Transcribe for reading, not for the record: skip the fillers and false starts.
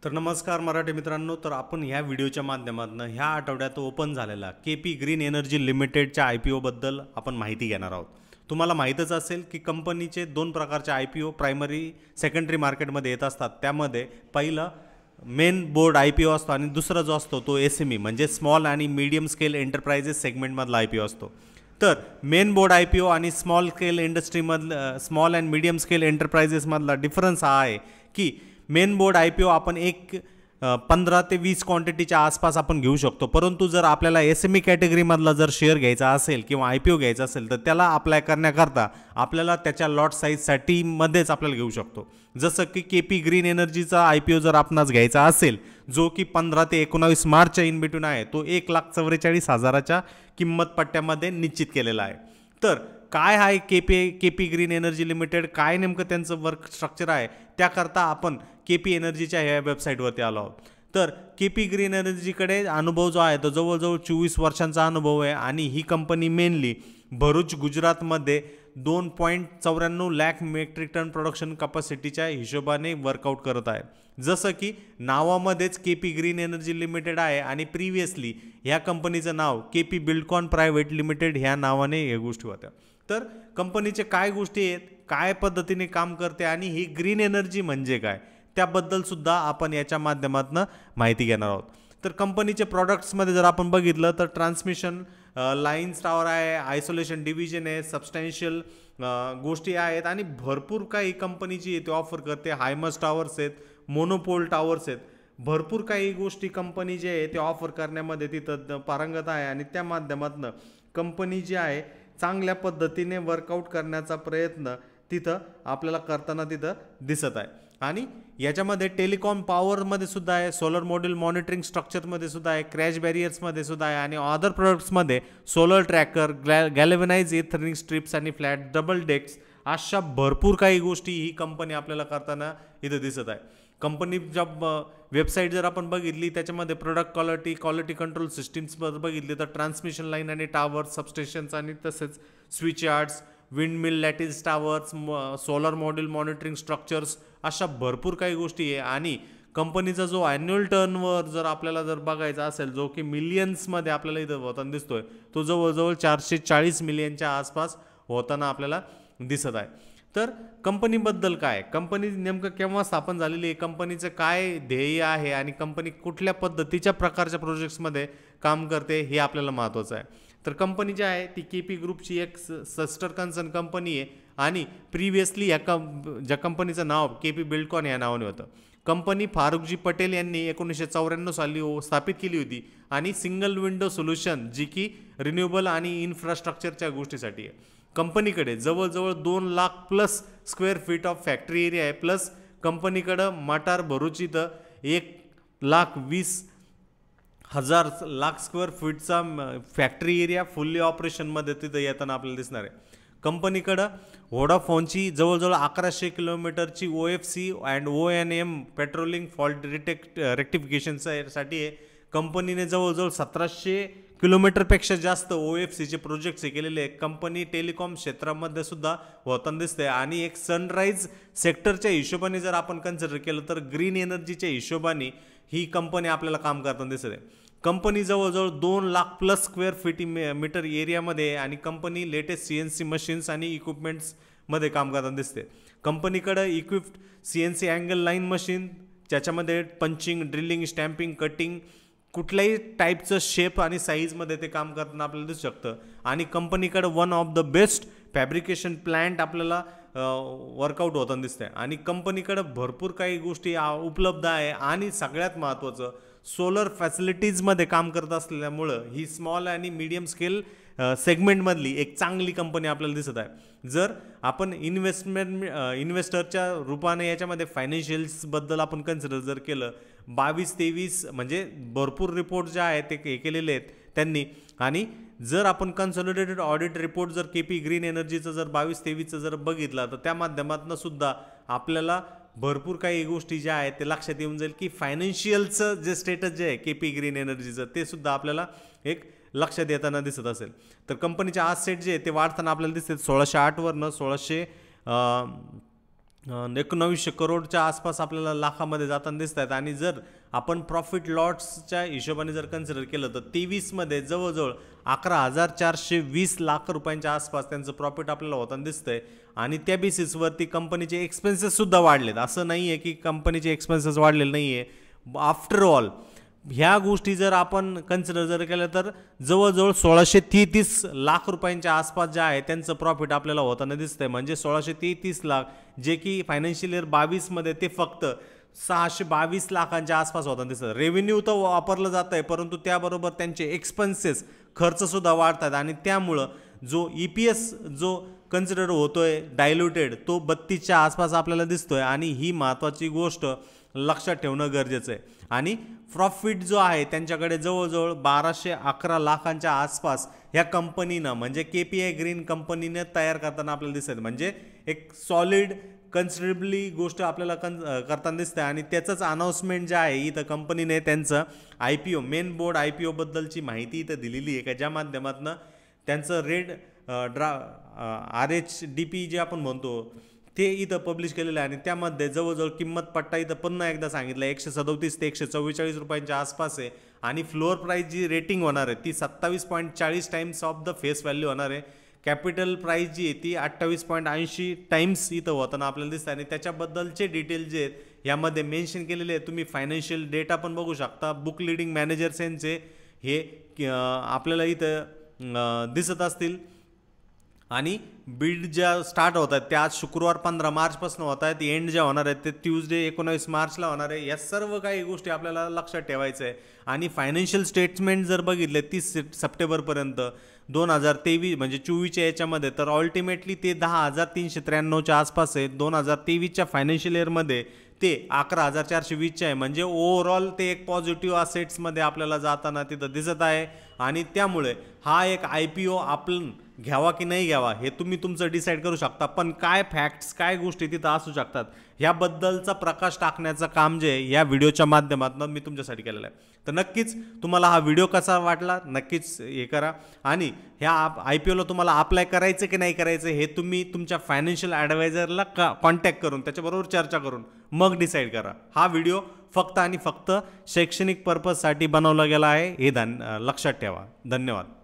तर नमस्कार मराठी मित्रांनो. तर आपण ह्या व्हिडिओच्या माध्यमातून ह्या आठवड्यात ओपन झालेला केपी ग्रीन एनर्जी लिमिटेडच्या आय पी ओबद्दल आपण माहिती घेणार आहोत. तुम्हाला माहीतच असेल की कंपनीचे दोन प्रकारचे I P O primary secondary मार्केटमध्ये येत असतात. त्यामध्ये पहिलं main board I P O असतो आणि दुसरा जो असतो तो एस एम ई म्हणजे स्मॉल आणि मीडियम स्केल एंटरप्राइजेस सेगमेंटमधला आय पी ओ असतो. तर main board I P O आणि स्मॉल स्केल इंडस्ट्रीमधलं स्मॉल अँड मीडियम स्केल एंटरप्राइजेसमधला डिफरन्स हा आहे की main board I P O आपण 15 ते 20 क्वांटिटीच्या आसपास आपण घेऊ शकतो. परंतु जर आपल्याला एस एम ई कॅटेगरीमधला जर शेअर घ्यायचा असेल किंवा आय पी ओ घ्यायचा असेल तर त्याला अप्लाय करण्याकरता आपल्याला त्याच्या लॉट साईजसाठी मध्येच आपल्याला घेऊ शकतो. जसं की के पी ग्रीन एनर्जीचा आय पी ओ जर आपणास घ्यायचा असेल जो की 15 ते 19 मार्चच्या इन बिटवीन आहे, तो 1,44,000च्या किंमत पट्ट्यामध्ये निश्चित केलेला आहे. तर काय आहे के पी ग्रीन एनर्जी लिमिटेड, काय नेमकं त्यांचं वर्क स्ट्रक्चर आहे, त्याकरता आपण के पी एनर्जीच्या ह्या वेबसाईटवरती आलो आहोत. तर के पी ग्रीन एनर्जीकडे अनुभव जो आहे तो जवळजवळ 24 वर्षांचा अनुभव आहे आणि ही कंपनी मेनली भरूच गुजरातमध्ये 2.94 लाख मेट्रिक टन प्रोडक्शन कॅपॅसिटीच्या हिशोबाने वर्कआउट करत आहे. जसं की नावामध्येच के पी ग्रीन एनर्जी लिमिटेड आहे आणि प्रिव्हियसली ह्या कंपनीचं नाव के पी बिल्डकॉन प्रायव्हेट लिमिटेड ह्या नावाने या गोष्टी होत्या. तर कंपनीचे काय गोष्टी आहेत, काय पद्धतीने काम करते आणि ही ग्रीन एनर्जी म्हणजे काय त्याबद्दल सुद्धा आपण याच्या माध्यमातून माहिती घेणार आहोत. तर कंपनीचे प्रॉडक्ट्समध्ये जर आपण बघितलं तर ट्रान्समिशन लाईन्स टावर आहे, आयसोलेशन डिव्हिजन आहे, सबस्टॅन्शियल गोष्टी आहेत आणि भरपूर काही कंपनीची ते ऑफर करते. हायमस टावर्स आहेत, मोनोपोल टावर्स आहेत, भरपूर काही गोष्टी कंपनी जे आहे ते ऑफर करण्यामध्ये तिथं पारंगत आहे आणि त्या माध्यमातून कंपनी जी आहे चांगल्या पद्धतीने वर्कआउट करण्याचा प्रयत्न तिथं आपल्याला करताना तिथं दिसत आहे. आणि याच्यामध्ये टेलिकॉम पॉवरमध्ये सुद्धा आहे, सोलर मॉड्यूल मॉनिटरिंग स्ट्रक्चरमध्ये सुद्धा आहे, क्रॅश बॅरियर्समध्ये सुद्धा आहे आणि अदर प्रोडक्ट्समध्ये सोलर ट्रॅकर, गॅल्व्हनाइज इथरनिंग स्ट्रिप्स आणि फ्लॅट डबल डेक्स अशा भरपूर काही गोष्टी ही कंपनी आपल्याला करताना इथं दिसत आहे. कंपनीच्या वेबसाईट जर आपण बघितली त्याच्यामध्ये प्रोडक्ट क्वालिटी कंट्रोल सिस्टीम्स बघितली तर ट्रान्समिशन लाईन आणि टावर, सबस्टेशन्स आणि तसेच switch yards, wind mill lattice towers, solar module monitoring structures अशा भरपूर काही गोष्टी आहे. आणि कंपनीचा जो ॲन्युअल टर्नओव्हर जर आपल्याला जर बघायचा असेल जो की मिलियन्समध्ये आपल्याला इथं होताना दिसतोय तो जवळजवळ 440 मिलियनच्या आसपास होताना आपल्याला दिसत आहे. तर कंपनीबद्दल काय, कंपनी नेमकं केव्हा स्थापन झालेली आहे, कंपनीचं काय ध्येय आहे आणि कंपनी कुठल्या पद्धतीच्या प्रकारच्या प्रोजेक्ट्समध्ये काम करते हे आपल्याला महत्त्वाचं आहे. तर कंपनी जी आहे ती के पी ग्रुपची एक सिस्टर कन्सर्न कंपनी आहे आणि प्रिव्हियसली ज्या कंपनीचं नाव के पी बिल्डकॉन या नावाने होतं. कंपनी फारुखजी पटेल यांनी 1994 साली स्थापित केली होती आणि सिंगल विंडो सोल्युशन जी की रिन्युएबल आणि इन्फ्रास्ट्रक्चरच्या गोष्टीसाठी आहे. कंपनीकडे जवळजवळ 2 lakh plus square feet of factory area आहे. प्लस कंपनीकडं मटार भरूच इथं 1,20,000 लाख स्क्वेअर फीटचा फॅक्टरी एरिया फुल्ली ऑपरेशनमध्ये तिथं येताना आपल्याला दिसणार आहे. कंपनीकडं व्होडाफोनची जवळजवळ 1100 किलोमीटरची O F C and O N M patrolling fault रेक्टिफिकेशनसाठी आहे. कंपनीने जवळजवळ 1700 किलोमीटरपेक्षा जास्त ओ एफ सीचे प्रोजेक्ट्स हे केलेले आहे. कंपनी टेलिकॉम क्षेत्रामध्ये सुद्धा होताना दिसते आणि एक सनराईज सेक्टरच्या हिशोबाने जर आपण कन्सिडर केलं तर ग्रीन एनर्जीच्या हिशोबाने ही कंपनी आपल्याला काम करताना दिसत आहे. कंपनी जवळजवळ 2 lakh plus square feet meter एरियामध्ये आहे आणि कंपनी लेटेस्ट CNC मशीन्स आणि इक्विपमेंट्समध्ये काम करताना दिसते. कंपनीकडं equipped CNC angle line machine ज्याच्यामध्ये पंचिंग, ड्रिलिंग, स्टॅम्पिंग, कटिंग कुठल्याही टाईपचं शेप आणि साईजमध्ये ते काम करताना आपल्याला दिसू शकतं. आणि कंपनीकडं one of the best fabrication plant आपल्याला वर्कआउट होताना दिसतंय आणि कंपनीकडं भरपूर काही गोष्टी उपलब्ध आहे आणि सगळ्यात महत्त्वाचं सोलर फॅसिलिटीजमध्ये काम करत असल्यामुळं ही स्मॉल आणि मीडियम स्केल सेगमेंटमधली एक चांगली कंपनी आपल्याला दिसत आहे. जर आपण इन्व्हेस्टरच्या रूपाने याच्यामध्ये फायनान्शियल्सबद्दल आपण कन्सिडर जर केलं 22-23 म्हणजे भरपूर रिपोर्ट जे आहेत ते हे केलेले आहेत त्यांनी. आणि जर आपण कन्सॉलिडेटेड ऑडिट रिपोर्ट जर के पी ग्रीन एनर्जीचं जर 22-23चं जर बघितलं तर त्या माध्यमातून सुद्धा आपल्याला भरपूर काही गोष्टी ज्या आहेत ते लक्षात येऊन जाईल की फायनान्शियलचं जे स्टेटस जे आहे के पी ग्रीन एनर्जीचं ते सुद्धा आपल्याला एक लक्षात येताना दिसत असेल. तर कंपनीचे आज सेट जे आहे ते वाढताना आपल्याला दिसते 1608 वरनं 1900 करोडच्या आसपास आपल्याला लाखामध्ये जाताना दिसत आहेत. आणि जर आपण प्रॉफिट लॉट्सच्या हिशोबाने जर कन्सिडर केलं तर 23मध्ये जवळजवळ 11,420 लाख रुपयांच्या आसपास त्यांचं प्रॉफिट आपल्याला होताना दिसतंय. आणि त्या बेसिसवरती कंपनीचे एक्सपेन्सेससुद्धा वाढलेत. असं नाही आहे की कंपनीचे एक्सपेन्सेस वाढलेले नाही आहे. आफ्टर ऑल ह्या गोष्टी जर आपण कन्सिडर जर केलं तर जवळजवळ 1633 लाख रुपयांच्या आसपास जे आहे त्यांचं प्रॉफिट आपल्याला होताना दिसतंय. म्हणजे 1633 लाख, जे की फायनान्शियल इयर 22मध्ये ते फक्त 622 लाखांच्या आसपास होताना दिसतं. रेव्हेन्यू तर वापरलं जात आहे, परंतु त्याबरोबर त्यांचे एक्सपेन्सेस खर्चसुद्धा वाढतात. आणि त्यामुळं जो EPS जो कन्सिडर होतोय डायल्युटेड तो 32च्या आसपास आपल्याला दिसतोय. आणि ही महत्त्वाची गोष्ट लक्षात ठेवणं गरजेचं आहे. आणि प्रॉफिट जो आहे त्यांच्याकडे जवळजवळ 1211 लाखांच्या आसपास ह्या कंपनीनं म्हणजे KPI ग्रीन कंपनीने तयार करताना आपल्याला दिसत. म्हणजे एक सॉलिड कन्सिडरेबली गोष्ट आपल्याला करताना दिसते. आणि त्याचंच अनाउन्समेंट जे आहे इथं कंपनीने त्यांचं IPO मेन बोर्ड IPO बद्दलची माहिती इथं दिलेली आहे, का ज्या माध्यमातून त्यांचं रेड RHDP जे आपण म्हणतो ते इथं पब्लिश केलेलं आहे. आणि त्यामध्ये जवळजवळ किंमत पट्टा इथं पुन्हा एकदा सांगितलं 137 ते 144 रुपयांच्या आसपास आहे. आणि फ्लोअर प्राईस जी रेटिंग होणार आहे ती 27.40 times of the face value होणार आहे. कॅपिटल प्राईस जी आहे ती 28.80 टाइम्स इथं होताना आपल्याला दिसतं. आणि त्याच्याबद्दलचे डिटेल जे आहेत यामध्ये मेन्शन केलेले आहेत. तुम्ही फायनान्शियल डेटा पण बघू शकता. बुक लिडिंग मॅनेजर्स यांचे हे आपल्याला इथं दिसत असतील. आणि बिड ज्या स्टार्ट होत आहेत त्या आज शुक्रवार 15 मार्चपासून होत आहेत. एंड ज्या होणार आहेत ते ट्यूजडे 19 मार्चला होणार आहे. या सर्व काही गोष्टी आपल्याला लक्षात ठेवायचं आहे. आणि फायनान्शियल स्टेटमेंट जर बघितले 30 सप्टेंबरपर्यंत 2023 म्हणजे 24च्या याच्यामध्ये, तर अल्टिमेटली ते 10,393च्या आसपास आहे. 2023च्या फायनान्शियल इयरमध्ये ते 11,420चे आहे. म्हणजे ओव्हरऑल ते एक पॉझिटिव्ह असेट्समध्ये आपल्याला जाताना तिथं दिसत आहे. आणि त्यामुळे हा एक IPO आपण घ्यावा की नाही घ्यावा हे तुम्ही तुमचं डिसाईड करू शकता. पण काय फॅक्ट्स काय गोष्टी तिथं असू शकतात ह्याबद्दलचा प्रकाश टाकण्याचं काम जे या व्हिडिओच्या माध्यमातून मी तुमच्यासाठी केलेलं आहे. तर नक्कीच तुम्हाला हा व्हिडिओ कसा वाटला नक्कीच हे करा. आणि ह्या IPOला तुम्हाला अप्लाय करायचं की नाही करायचं हे तुम्ही तुमच्या फायनान्शियल ॲडवायझरला कॉन्टॅक्ट करून त्याच्याबरोबर चर्चा करून मग डिसाईड करा. हा व्हिडिओ फक्त आणि फक्त शैक्षणिक पर्पजसाठी बनवला गेला आहे हे लक्षात ठेवा. धन्यवाद.